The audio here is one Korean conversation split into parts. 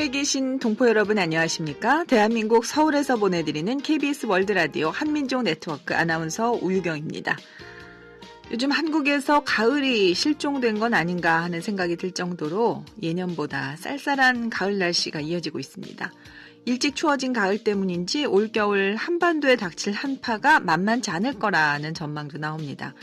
서울에 계신 동포 여러분 안녕하십니까? 대한민국 서울에서 보내드리는 KBS 월드라디오 한민족 네트워크 아나운서 우유경입니다. 요즘 한국에서 가을이 실종된 건 아닌가 하는 생각이 들 정도로 예년보다 쌀쌀한 가을 날씨가 이어지고 있습니다. 일찍 추워진 가을 때문인지 올겨울 한반도에 닥칠 한파가 만만치 않을 거라는 전망도 나옵니다.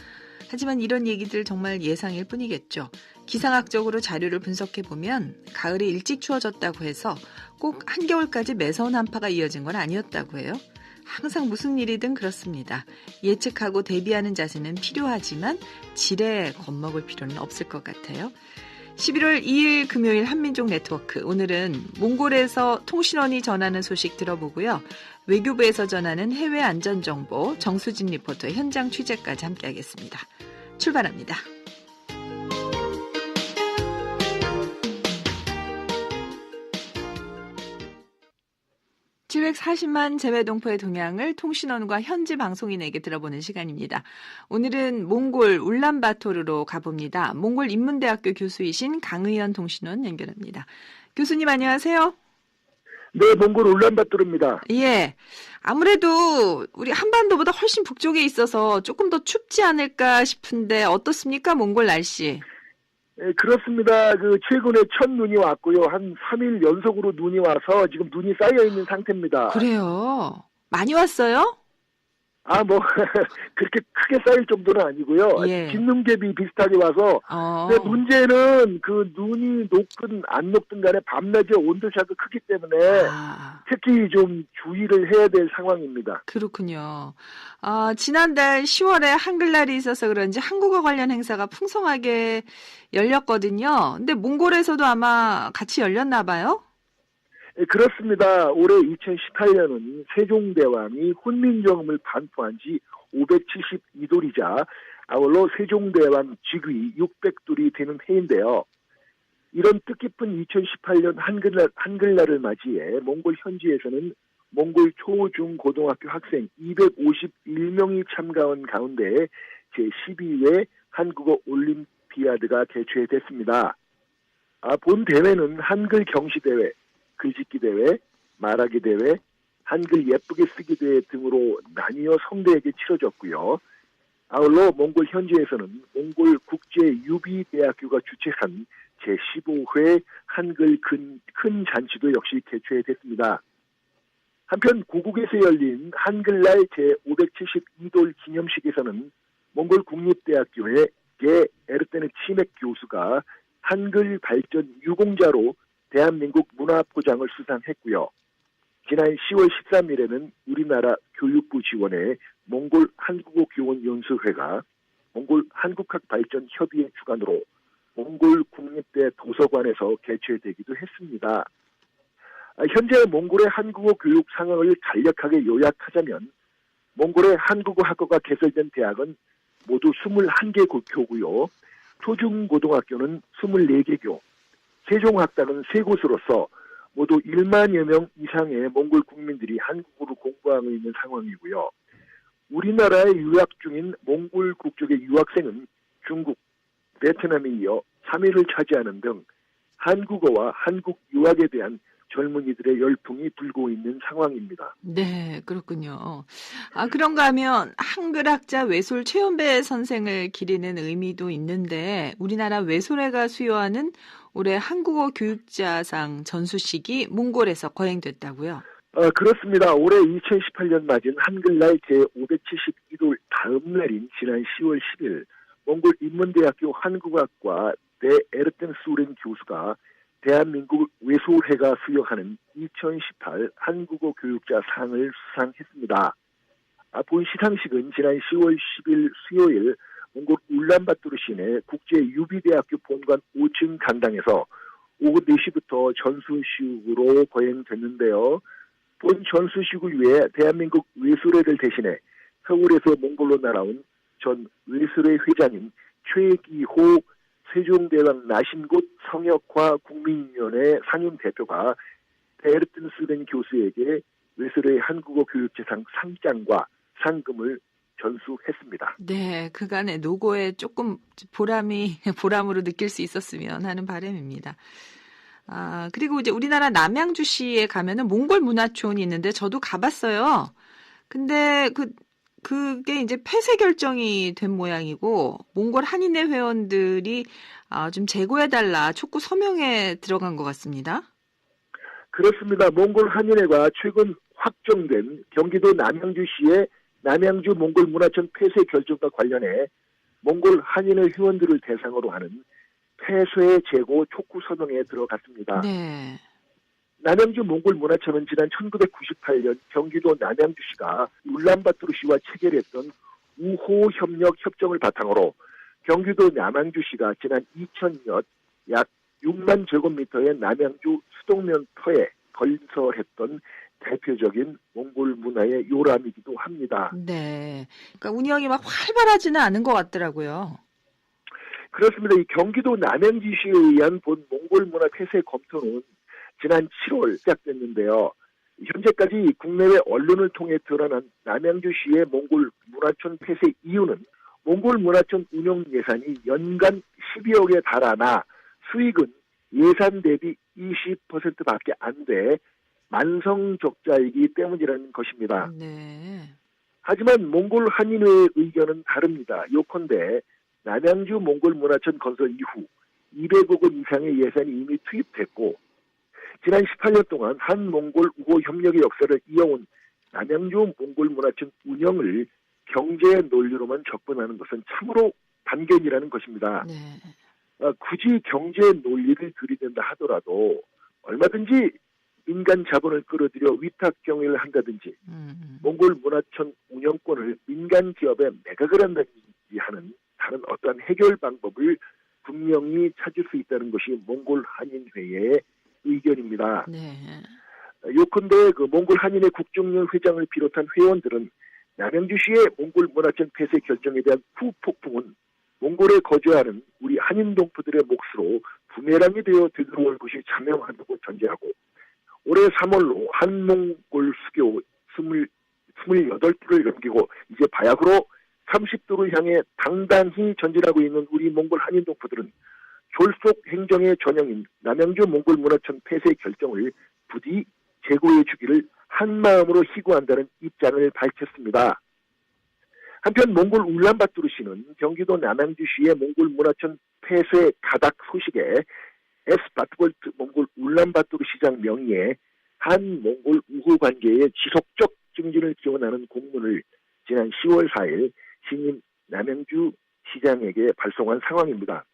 하지만 이런 얘기들 정말 예상일 뿐이겠죠. 기상학적으로 자료를 분석해보면 가을이 일찍 추워졌다고 해서 꼭 한겨울까지 매서운 한파가 이어진 건 아니었다고 해요. 항상 무슨 일이든 그렇습니다. 예측하고 대비하는 자세는 필요하지만 지레 겁먹을 필요는 없을 것 같아요. 11월 2일 금요일 한민족 네트워크. 오늘은 몽골에서 통신원이 전하는 소식 들어보고요. 외교부에서 전하는 해외 안전정보 정수진 리포터의 현장 취재까지 함께하겠습니다. 출발합니다. 740만 재외동포의 동향을 통신원과 현지 방송인에게 들어보는 시간입니다. 오늘은 몽골 울란바토르로 가봅니다. 몽골 인문대학교 교수이신 강의연 통신원 연결합니다. 교수님 안녕하세요. 네, 몽골 울란바토르입니다. 예, 아무래도 우리 한반도보다 훨씬 북쪽에 있어서 조금 더 춥지 않을까 싶은데 어떻습니까? 몽골 날씨. 네, 그렇습니다. 최근에 첫 눈이 왔고요. 한 3일 연속으로 눈이 와서 지금 눈이 쌓여 있는 상태입니다. 그래요? 많이 왔어요? 그렇게 크게 쌓일 정도는 아니고요. 예. 진눈개비 비슷하게 와서. 근데 문제는 그 눈이 녹든 안 녹든 간에 밤낮의 온도차가 크기 때문에 특히 좀 주의를 해야 될 상황입니다. 그렇군요. 지난달 10월에 한글날이 있어서 그런지 한국어 관련 행사가 풍성하게 열렸거든요. 근데 몽골에서도 아마 같이 열렸나 봐요? 네, 그렇습니다. 올해 2018년은 세종대왕이 훈민정음을 반포한 지 572돌이자 아울러 세종대왕 즉위 600돌이 되는 해인데요. 이런 뜻깊은 2018년 한글날을 맞이해 몽골 현지에서는 몽골 초, 중, 고등학교 학생 251명이 참가한 가운데 제12회 한국어 올림피아드가 개최됐습니다. 본 대회는 한글 경시대회, 글짓기 대회, 말하기 대회, 한글 예쁘게 쓰기 대회 등으로 나뉘어 성대하게 치러졌고요. 아울러 몽골 현지에서는 몽골 국제유비대학교가 주최한 제15회 한글 큰 잔치도 역시 개최됐습니다. 한편 고국에서 열린 한글날 제572돌 기념식에서는 몽골 국립대학교의 게 에르테네 치맥 교수가 한글 발전 유공자로 대한민국 문화포장을 수상했고요. 지난 10월 13일에는 우리나라 교육부 지원의 몽골 한국어 교원 연수회가 몽골 한국학 발전 협의회 주관으로 몽골 국립대 도서관에서 개최되기도 했습니다. 현재 몽골의 한국어 교육 상황을 간략하게 요약하자면 몽골의 한국어 학과가 개설된 대학은 모두 21개 교고요. 초중고등학교는 24개 교, 세종학당은 3곳으로서 모두 1만여 명 이상의 몽골 국민들이 한국어를 공부하고 있는 상황이고요. 우리나라에 유학 중인 몽골 국적의 유학생은 중국, 베트남에 이어 3위를 차지하는 등 한국어와 한국 유학에 대한 젊은이들의 열풍이 불고 있는 상황입니다. 네, 그렇군요. 그런가 하면 한글학자 외솔 최연배 선생을 기리는 의미도 있는데 우리나라 외솔회가 수여하는 올해 한국어 교육자상 전수식이 몽골에서 거행됐다고요? 그렇습니다. 올해 2018년 맞은 한글날 제572돌 다음 날인 지난 10월 10일 몽골 인문대학교 한국학과 대 에르텐 수렌 교수가 대한민국 외솔회가 수여하는 2018 한국어 교육자 상을 수상했습니다. 본 시상식은 지난 10월 10일 수요일 몽골 울란바토르 시내 국제유비대학교 본관 5층 강당에서 오후 4시부터 전수식으로 거행됐는데요. 본 전수식을 위해 대한민국 외솔회를 대신해 서울에서 몽골로 날아온 전 외솔회 회장인 최기호 세종대왕 나신곳 성역화 국민위원회 상임대표가 에르텐 수렌 교수에게 외솔회 한국어 교육재상 상장과 상금을 전수했습니다. 네, 그간의 노고에 조금 보람으로 느낄 수 있었으면 하는 바람입니다. 그리고 이제 우리나라 남양주시에 가면은 몽골 문화촌이 있는데 저도 가봤어요. 근데 그게 이제 폐쇄 결정이 된 모양이고 몽골 한인회 회원들이 좀 재고해달라 촉구 서명에 들어간 것 같습니다. 그렇습니다. 몽골 한인회가 최근 확정된 경기도 남양주시의 남양주 몽골 문화촌 폐쇄 결정과 관련해 몽골 한인회 회원들을 대상으로 하는 폐쇄 재고 촉구 서명에 들어갔습니다. 네. 남양주 몽골 문화촌은 지난 1998년 경기도 남양주시가 울란바토르시와 체결했던 우호 협력 협정을 바탕으로 경기도 남양주시가 지난 2000년 약 6만 제곱미터의 남양주 수동면터에 건설했던 대표적인 몽골 문화의 요람이기도 합니다. 네. 그러니까 운영이 막 활발하지는 않은 것 같더라고요. 그렇습니다. 이 경기도 남양주시에 의한 본 몽골 문화 폐쇄 검토는 지난 7월 시작됐는데요. 현재까지 국내외 언론을 통해 드러난 남양주시의 몽골 문화촌 폐쇄 이유는 몽골 문화촌 운영 예산이 연간 12억에 달하나 수익은 예산 대비 20%밖에 안 돼 만성 적자이기 때문이라는 것입니다. 네. 하지만 몽골 한인회의 의견은 다릅니다. 요컨대 남양주 몽골 문화촌 건설 이후 200억 원 이상의 예산이 이미 투입됐고 지난 18년 동안 한몽골 우호 협력의 역사를 이어온 남양주 몽골 문화촌 운영을 경제 논리로만 접근하는 것은 참으로 반견이라는 것입니다. 네. 굳이 경제 논리를 들이댄다 하더라도 얼마든지 민간 자본을 끌어들여 위탁 경영을 한다든지 몽골 문화촌 운영권을 민간 기업에 매각을 한다든지 하는 다른 어떠한 해결 방법을 분명히 찾을 수 있다는 것이 몽골 한인회의 의견입니다. 네. 요컨대 몽골 한인회 국정연 회장을 비롯한 회원들은 남양주시의 몽골 문화촌 폐쇄 결정에 대한 후폭풍은 몽골에 거주하는 우리 한인 동포들의 몫으로 부메랑이 되어 되돌아올 것이 자명하다고 전제하고 올해 3월로 한몽골 수교 28도를 넘기고 이제 바야흐로 30도를 향해 당당히 전진하고 있는 우리 몽골 한인 동포들은 졸속 행정의 전형인 남양주 몽골 문화촌 폐쇄 결정을 부디 재고해 주기를 한마음으로 희구한다는 입장을 밝혔습니다. 한편 몽골 울란바토르시는 경기도 남양주시의 몽골 문화촌 폐쇄 가닥 소식에 에스바트볼트 몽골 울란바토르 시장 명의의 한몽골 우호 관계의 지속적 증진을 기원하는 공문을 지난 10월 4일 신임 남양주 시장에게 발송한 상황입니다.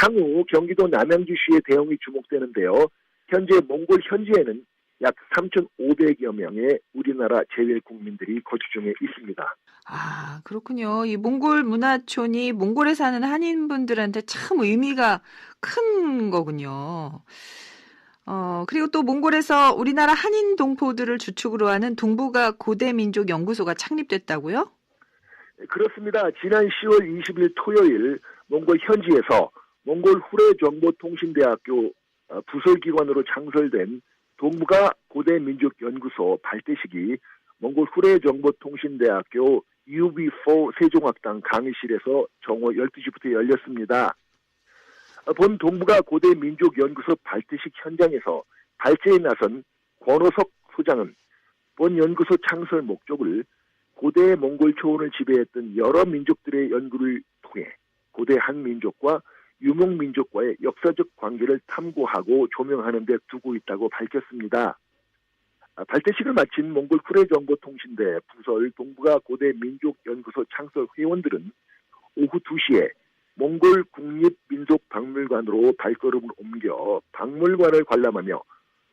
향후 경기도 남양주시의 대응이 주목되는데요. 현재 몽골 현지에는 약 3,500여 명의 우리나라 재외 국민들이 거주 중에 있습니다. 그렇군요. 이 몽골 문화촌이 몽골에 사는 한인분들한테 참 의미가 큰 거군요. 그리고 또 몽골에서 우리나라 한인 동포들을 주축으로 하는 동북아 고대민족 연구소가 창립됐다고요? 그렇습니다. 지난 10월 20일 토요일 몽골 현지에서 몽골 후레정보통신대학교 부설기관으로 창설된 동북아 고대민족연구소 발대식이 몽골 후레정보통신대학교 UB4 세종학당 강의실에서 정오 12시부터 열렸습니다. 본 동북아 고대민족연구소 발대식 현장에서 발제에 나선 권호석 소장은 본 연구소 창설 목적을 고대 몽골 초원을 지배했던 여러 민족들의 연구를 통해 고대 한민족과 유목민족과의 역사적 관계를 탐구하고 조명하는 데 두고 있다고 밝혔습니다. 발대식을 마친 몽골 후레정보통신대 부설 동북아 고대민족연구소 창설 회원들은 오후 2시에 몽골 국립민속박물관으로 발걸음을 옮겨 박물관을 관람하며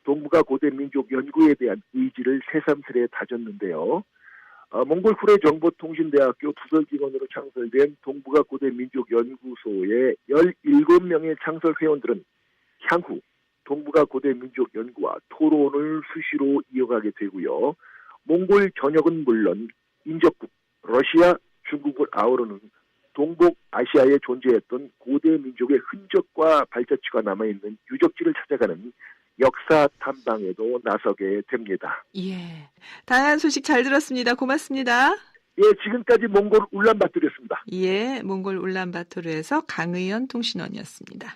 동북아 고대민족 연구에 대한 의지를 새삼스레 다졌는데요. 몽골 후레정보통신대학교 부설기관으로 창설된 동북아 고대민족연구소의 17명의 창설 회원들은 향후 동북아 고대민족 연구와 토론을 수시로 이어가게 되고요. 몽골 전역은 물론 인접국 러시아, 중국을 아우르는 동북아시아에 존재했던 고대민족의 흔적과 발자취가 남아있는 유적지를 찾아가는 역사 탐방에도 나서게 됩니다. 예, 다양한 소식 잘 들었습니다. 고맙습니다. 예, 지금까지 몽골 울란바토르였습니다. 예, 몽골 울란바토르에서 강의연 통신원이었습니다.